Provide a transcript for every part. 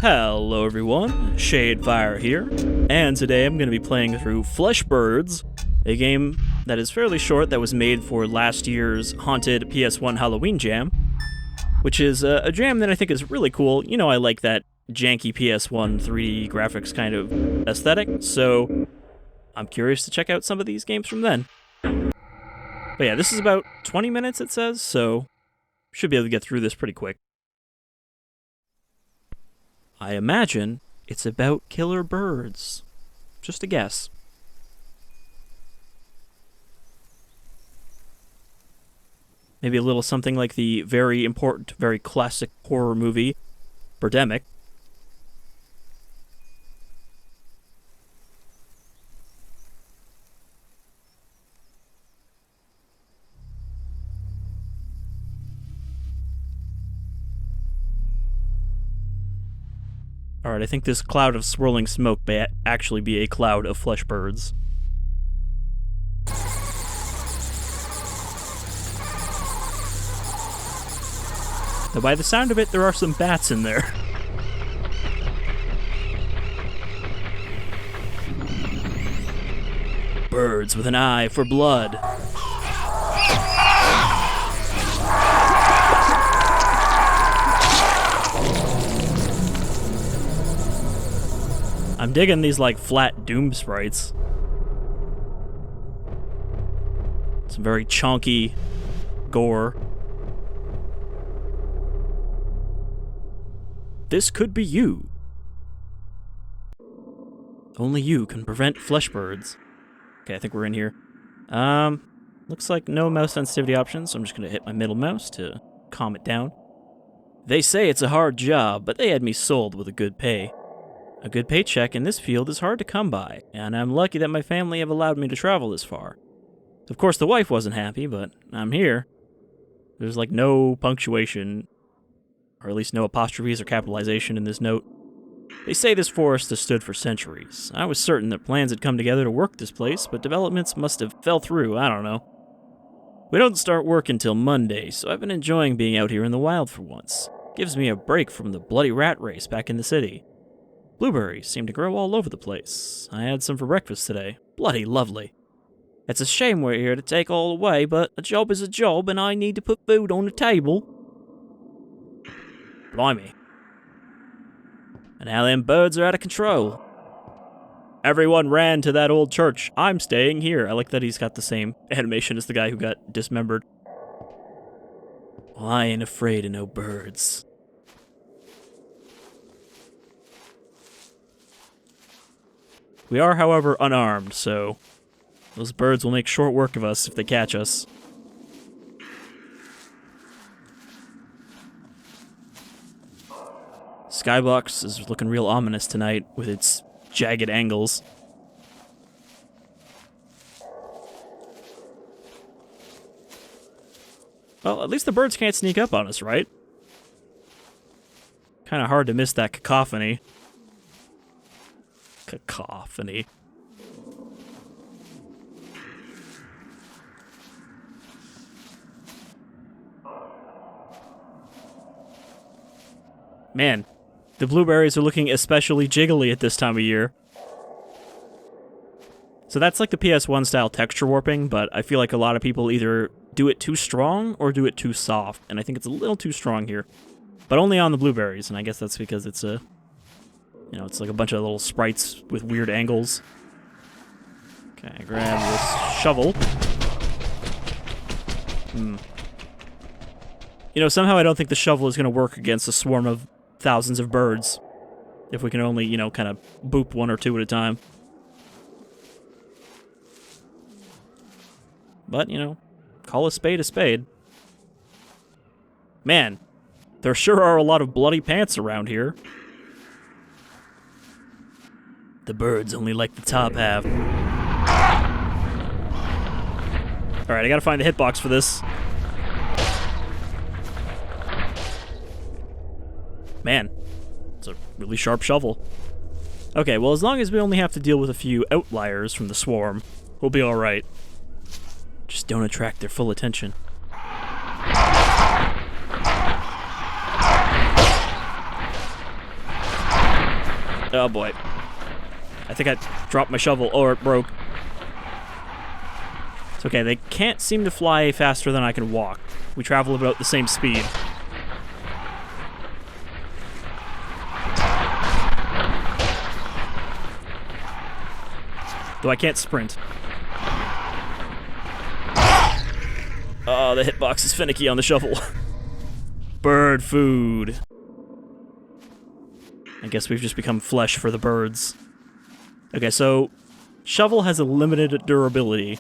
Hello everyone, Shadefire here, and today I'm going to be playing through FLESHBIRDS, a game that is fairly short that was made for last year's Haunted PS1 Halloween Jam, which is a jam that I think is really cool. You know, I like that janky PS1 3D graphics kind of aesthetic, so I'm curious to check out some of these games from then. But yeah, this is about 20 minutes it says, so should be able to get through this pretty quick. I imagine it's about killer birds. Just a guess. Maybe a little something like the very important, very classic horror movie, Birdemic. Alright, I think this cloud of swirling smoke may actually be a cloud of FLESHBIRDS. Though by the sound of it, there are some bats in there. Birds with an eye for blood. I'm digging these, like, flat Doom sprites. Some very chunky gore. This could be you. Only you can prevent FLESHBIRDS. Okay, I think we're in here. Looks like no mouse sensitivity options, so I'm just gonna hit my middle mouse to calm it down. They say it's a hard job, but they had me sold with a good pay. A good paycheck in this field is hard to come by, and I'm lucky that my family have allowed me to travel this far. Of course, the wife wasn't happy, but I'm here. There's like no punctuation, or at least no apostrophes or capitalization in this note. They say this forest has stood for centuries. I was certain that plans had come together to work this place, but developments must have fell through, I don't know. We don't start work until Monday, so I've been enjoying being out here in the wild for once. Gives me a break from the bloody rat race back in the city. Blueberries seem to grow all over the place. I had some for breakfast today. Bloody lovely. It's a shame we're here to take all away, but a job is a job, and I need to put food on the table. Blimey. And now them birds are out of control. Everyone ran to that old church. I'm staying here. I like that he's got the same animation as the guy who got dismembered. Well, I ain't afraid of no birds. We are, however, unarmed, so those birds will make short work of us if they catch us. Skybox is looking real ominous tonight with its jagged angles. Well, at least the birds can't sneak up on us, right? Kind of hard to miss that cacophony. Cacophony. Man, the blueberries are looking especially jiggly at this time of year. So that's like the PS1 style texture warping, but I feel like a lot of people either do it too strong or do it too soft, and I think it's a little too strong here. But only on the blueberries, and I guess that's because it's a... You know, it's like a bunch of little sprites with weird angles. Okay, I grab this shovel. You know, somehow I don't think the shovel is going to work against a swarm of thousands of birds. If we can only, you know, kind of boop one or two at a time. But, you know, call a spade a spade. Man, there sure are a lot of bloody pants around here. The birds only like the top half. Alright, I gotta find a hitbox for this. Man, it's a really sharp shovel. Okay, well, as long as we only have to deal with a few outliers from the swarm, we'll be alright. Just don't attract their full attention. Oh boy. I think I dropped my shovel, or it broke. It's okay, they can't seem to fly faster than I can walk. We travel about the same speed. Though I can't sprint. Oh, the hitbox is finicky on the shovel. Bird food. I guess we've just become flesh for the birds. Okay, so shovel has a limited durability.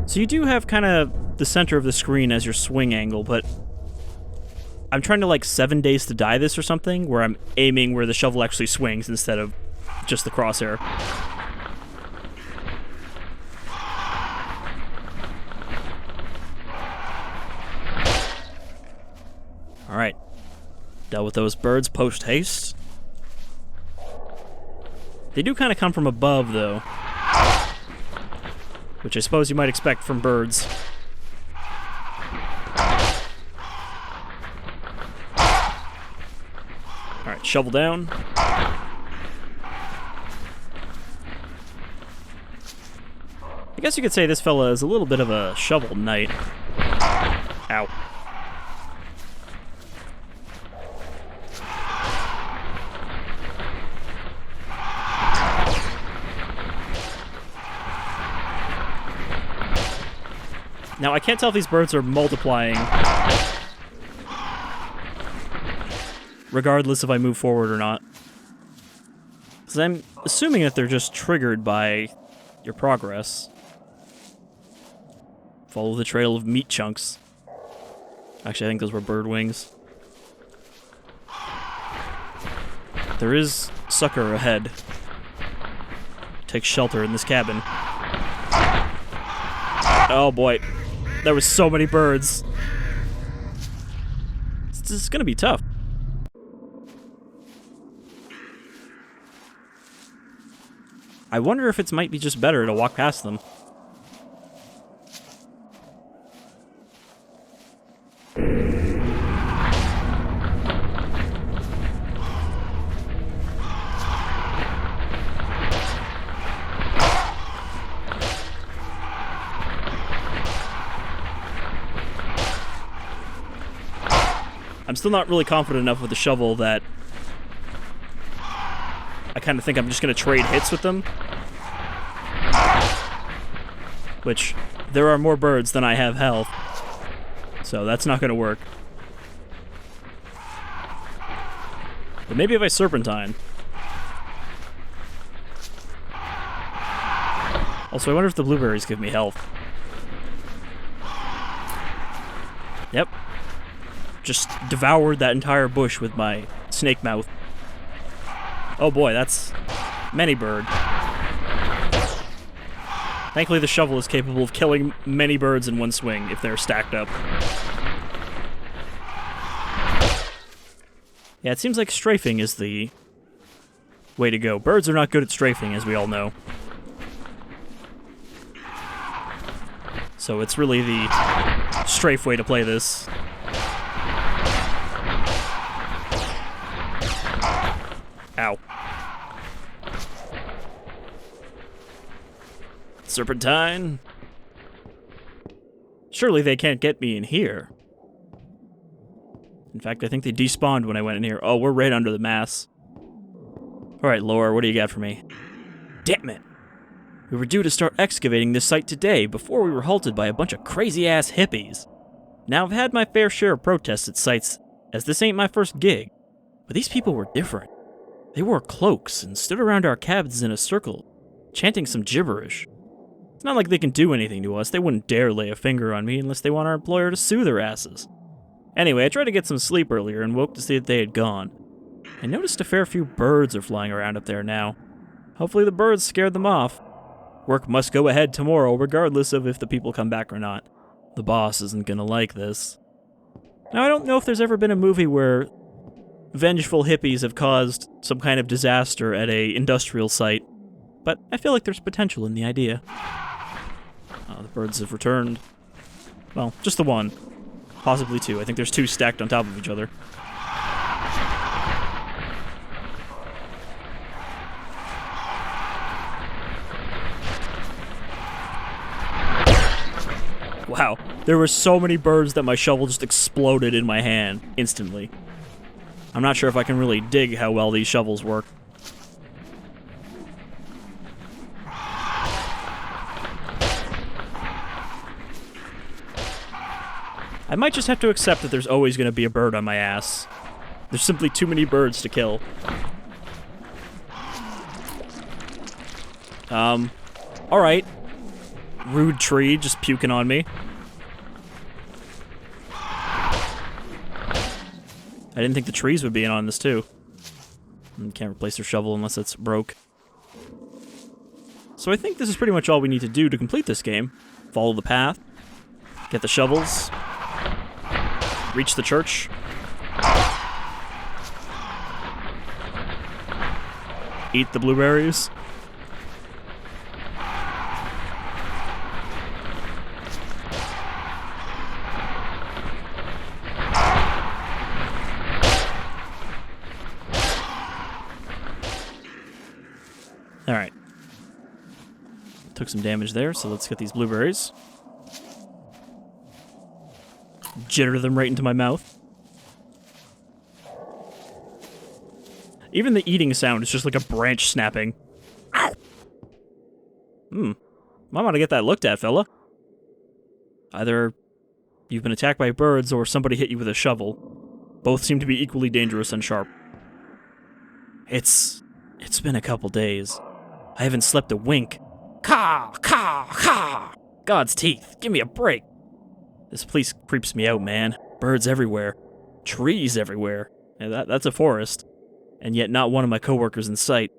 So you do have kind of the center of the screen as your swing angle, but I'm trying to like 7 days to die this or something, where I'm aiming where the shovel actually swings instead of just the crosshair. Alright. Dealt with those birds post-haste. They do kind of come from above, though. Which I suppose you might expect from birds. Alright, shovel down. I guess you could say this fella is a little bit of a shovel knight. Ow. Now, I can't tell if these birds are multiplying regardless if I move forward or not. Because I'm assuming that they're just triggered by your progress. Follow the trail of meat chunks. Actually, I think those were bird wings. There is succor ahead. Take shelter in this cabin. Oh boy. There was so many birds. This is gonna be tough. I wonder if it might be just better to walk past them. I'm still not really confident enough with the shovel that I kind of think I'm just going to trade hits with them. Which, there are more birds than I have health. So that's not going to work. But maybe if I serpentine. Also, I wonder if the blueberries give me health. Yep. Just devoured that entire bush with my snake mouth. Oh boy, that's many bird. Thankfully, the shovel is capable of killing many birds in one swing if they're stacked up. Yeah, it seems like strafing is the way to go. Birds are not good at strafing, as we all know. So it's really the strafe way to play this. Ow. Serpentine. Surely they can't get me in here. In fact, I think they despawned when I went in here. Oh, we're right under the mass. Alright, Laura, what do you got for me? Damn it! We were due to start excavating this site today before we were halted by a bunch of crazy-ass hippies. Now, I've had my fair share of protests at sites, as this ain't my first gig. But these people were different. They wore cloaks and stood around our cabins in a circle, chanting some gibberish. It's not like they can do anything to us. They wouldn't dare lay a finger on me unless they want our employer to sue their asses. Anyway, I tried to get some sleep earlier and woke to see that they had gone. I noticed a fair few birds are flying around up there now. Hopefully the birds scared them off. Work must go ahead tomorrow regardless of if the people come back or not. The boss isn't gonna like this. Now, I don't know if there's ever been a movie where vengeful hippies have caused some kind of disaster at a industrial site, but I feel like there's potential in the idea. Oh, the birds have returned. Well, just the one. Possibly two. I think there's two stacked on top of each other. Wow, there were so many birds that my shovel just exploded in my hand instantly. I'm not sure if I can really dig how well these shovels work. I might just have to accept that there's always going to be a bird on my ass. There's simply too many birds to kill. Alright. Rude tree just puking on me. I didn't think the trees would be in on this, too. Can't replace their shovel unless it's broke. So I think this is pretty much all we need to do to complete this game. Follow the path. Get the shovels. Reach the church. Eat the blueberries. Alright. Took some damage there, so let's get these blueberries. Jitter them right into my mouth. Even the eating sound is just like a branch snapping. Ow! Might want to get that looked at, fella. Either you've been attacked by birds or somebody hit you with a shovel. Both seem to be equally dangerous and sharp. It's been a couple days. I haven't slept a wink. Caw! Caw! Caw! God's teeth, give me a break. This place creeps me out, man. Birds everywhere. Trees everywhere. Yeah, that's a forest. And yet not one of my coworkers in sight.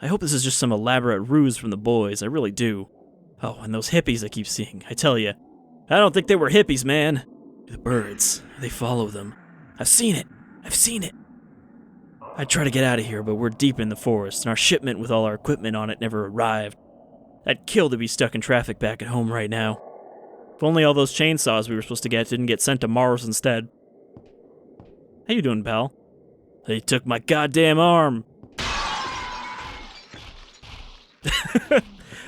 I hope this is just some elaborate ruse from the boys, I really do. Oh, and those hippies I keep seeing, I tell you. I don't think they were hippies, man. The birds, they follow them. I've seen it. I've seen it. I'd try to get out of here, but we're deep in the forest, and our shipment with all our equipment on it never arrived. I'd kill to be stuck in traffic back at home right now. If only all those chainsaws we were supposed to get didn't get sent to Mars instead. How you doing, pal? They took my goddamn arm!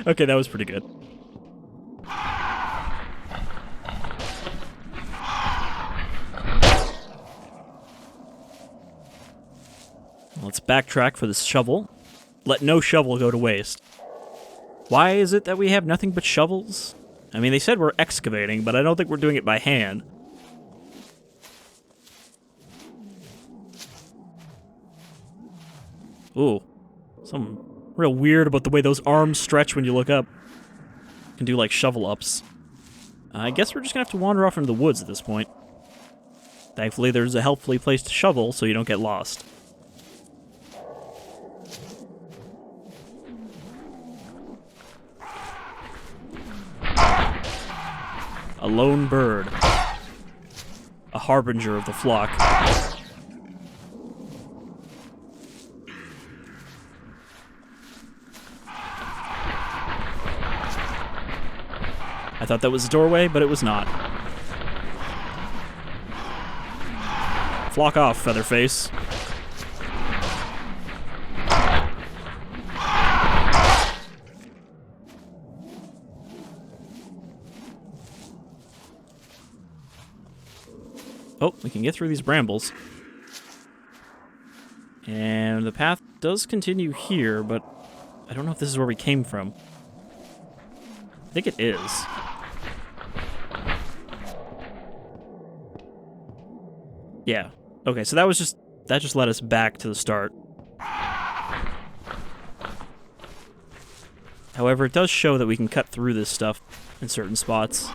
Okay, that was pretty good. Let's backtrack for this shovel. Let no shovel go to waste. Why is it that we have nothing but shovels? I mean, they said we're excavating, but I don't think we're doing it by hand. Ooh. Something real weird about the way those arms stretch when you look up. You can do, like, shovel-ups. I guess we're just gonna have to wander off into the woods at this point. Thankfully, there's a helpfully placed shovel so you don't get lost. A lone bird. A harbinger of the flock. I thought that was a doorway, but it was not. Flock off, Featherface. Oh, we can get through these brambles. And the path does continue here, but I don't know if this is where we came from. I think it is. Yeah. Okay, so that just led us back to the start. However, it does show that we can cut through this stuff in certain spots.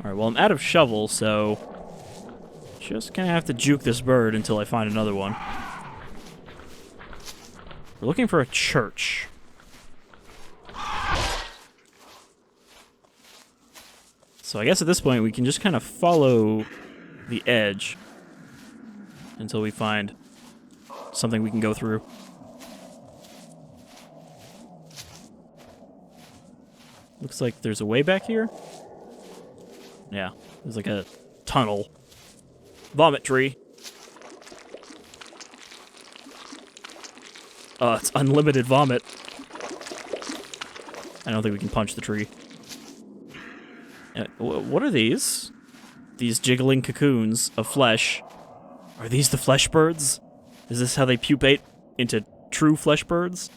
Alright, well, I'm out of shovel, so just gonna have to juke this bird until I find another one. We're looking for a church. So I guess at this point we can just kind of follow the edge. until we find something we can go through. Looks like there's a way back here. Yeah, there's like a tunnel. Vomit tree. Oh, it's unlimited vomit. I don't think we can punch the tree. What are these? These jiggling cocoons of flesh. Are these the flesh birds? Is this how they pupate into true flesh birds?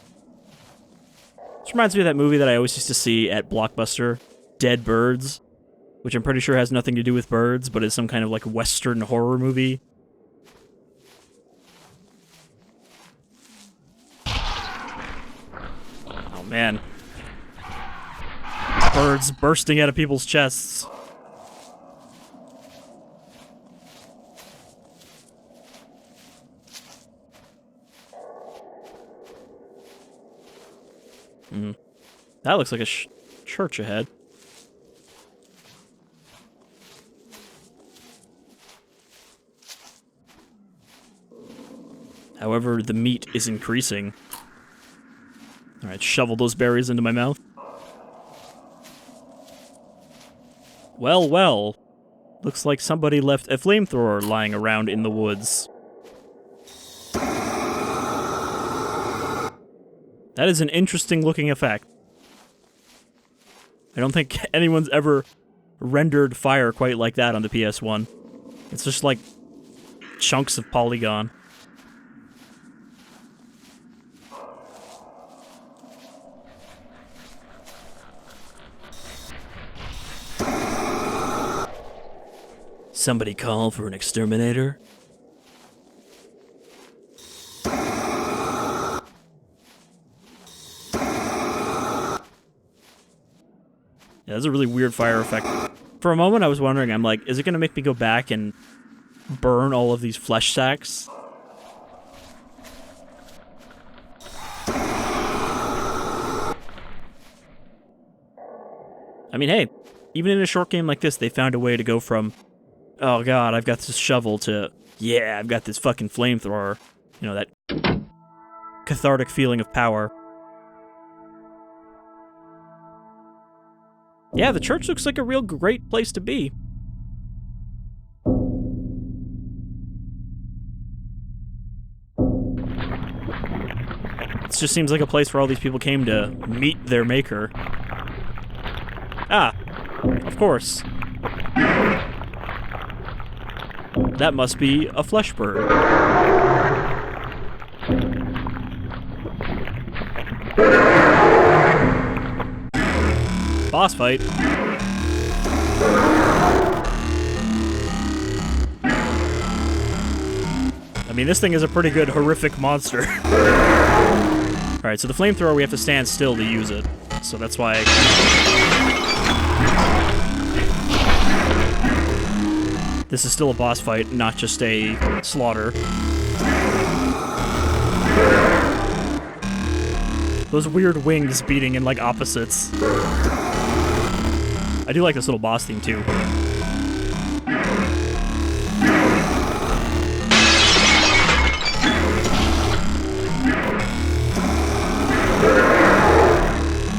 This reminds me of that movie that I always used to see at Blockbuster, Dead Birds, which I'm pretty sure has nothing to do with birds, but is some kind of like Western horror movie. Oh man. Birds bursting out of people's chests. That looks like a church ahead. However, the meat is increasing. Alright, shovel those berries into my mouth. Well, well. Looks like somebody left a flamethrower lying around in the woods. That is an interesting looking effect. I don't think anyone's ever rendered fire quite like that on the PS1. It's just like chunks of polygon. Somebody call for an exterminator? Yeah, that's a really weird fire effect. For a moment I was wondering, I'm like, is it gonna make me go back and burn all of these flesh sacks? I mean, hey, even in a short game like this, they found a way to go from, oh god, I've got this shovel, to, yeah, I've got this fucking flamethrower. You know, that cathartic feeling of power. Yeah, the church looks like a real great place to be. This just seems like a place where all these people came to meet their maker. Ah, of course. That must be a flesh bird. Boss fight. I mean, this thing is a pretty good horrific monster. Alright, so the flamethrower, we have to stand still to use it. So that's why... This is still a boss fight, not just a slaughter. Those weird wings beating in, like, opposites. I do like this little boss theme, too.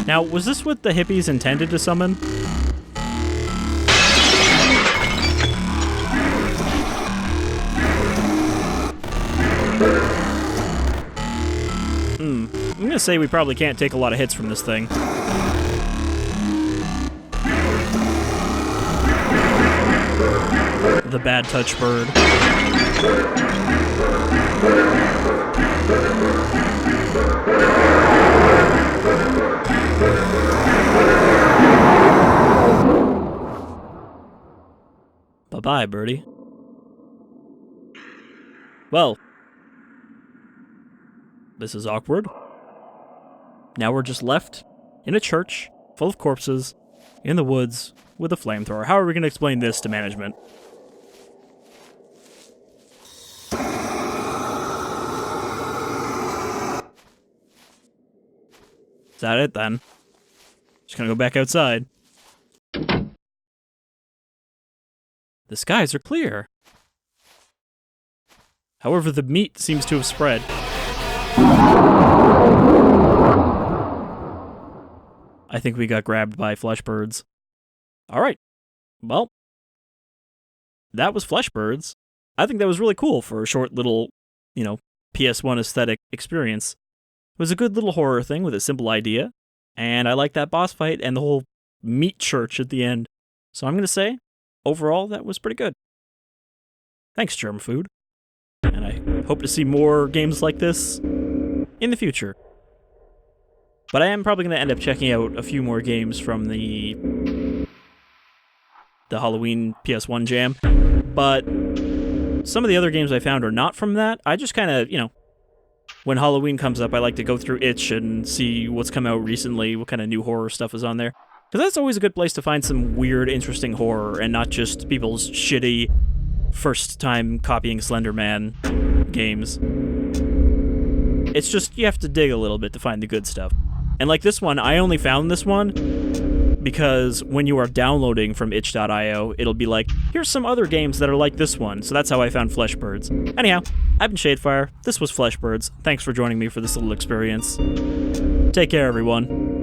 Now, was this what the hippies intended to summon? I'm gonna say we probably can't take a lot of hits from this thing. The bad touch bird. Bye-bye, birdie. Well, this is awkward. Now we're just left in a church full of corpses in the woods with a flamethrower. How are we going to explain this to management? Is that it then? Just gonna go back outside. The skies are clear. However, the meat seems to have spread. I think we got grabbed by FLESHBIRDS. Alright. Well, that was FLESHBIRDS. I think that was really cool for a short little, PS1 aesthetic experience. It was a good little horror thing with a simple idea, and I like that boss fight and the whole meat church at the end. So I'm going to say, overall, that was pretty good. Thanks, Germ Food. And I hope to see more games like this in the future. But I am probably going to end up checking out a few more games from the Halloween PS1 jam. But some of the other games I found are not from that. I just kind of, when Halloween comes up, I like to go through itch and see what's come out recently, what kind of new horror stuff is on there. Because that's always a good place to find some weird, interesting horror, and not just people's shitty first-time copying Slender Man games. It's just, you have to dig a little bit to find the good stuff. And like this one, I only found this one because when you are downloading from itch.io, it'll be like, here's some other games that are like this one. So that's how I found FLESHBIRDS. Anyhow, I've been Shadefire. This was FLESHBIRDS. Thanks for joining me for this little experience. Take care, everyone.